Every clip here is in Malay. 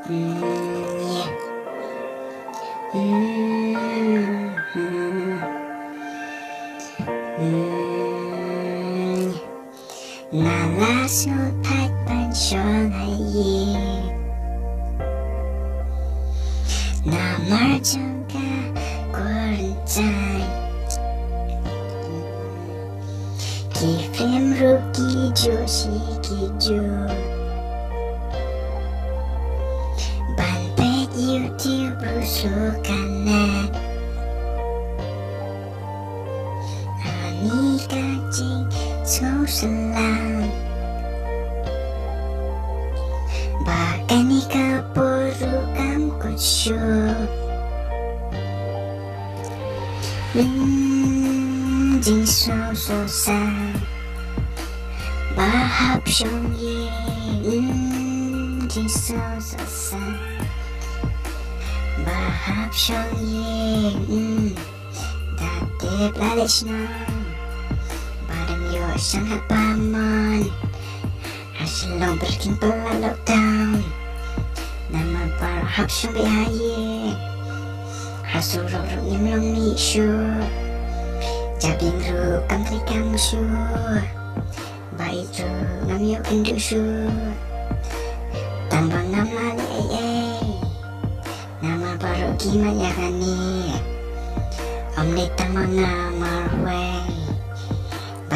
Yeah. 나라 수탈반 시원하예 나 말정가 quarantine 기름 루기 조시기조 반백 유튜브 수간나 아니까지 소슬람 바가니까 보루 감고 쇼 징소소사 바합숑예 징소소사 바합숑예 다들 플라레시나 바람요 sangat paman hasilong berking pala lockdown nama berhap sampai haye hasurok nimlong ni syu jabing ru kamtri kang syu bai ru namyo kendu syu tambang nama le nama baru gimana gani omni tamang marwe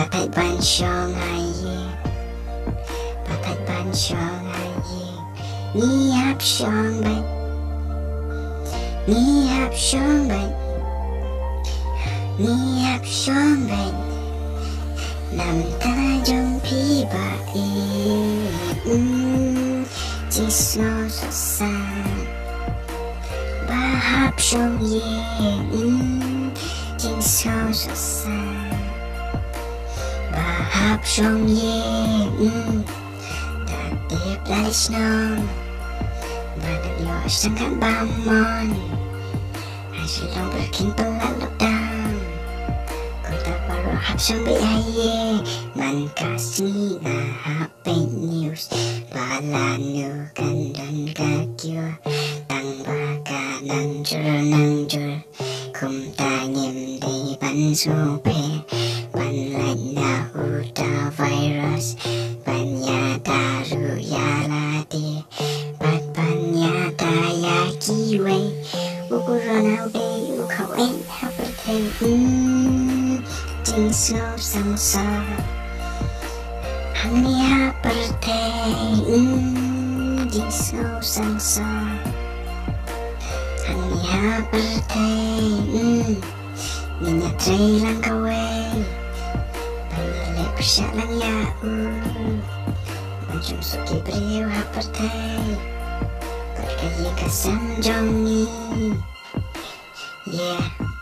batai ban shong haye batai ban shong haye ni hap shong bai ni hap shong bai ni hap shong bai nam ta jong pi ba e ji so so sa ba hap shong ye ji so so sa bahap shong ye tatip lalis nong badalyo sangat bamon hasilong berking pelat lockdown kota baru hap shong behaye man kasih na hape news balanu kandon kakyo tang baka nang jur kum tanyim di ban supe ban lain na uta virus banya daru ya lati bat banya daya kiwe ukurana ude ukawen haperte jinso samsa hani haperte jinso samsa hani haperte ninya trailang kawai Persiap lang yau Macam suki beriu hapertai Kau kaya kasam jong ni Yeah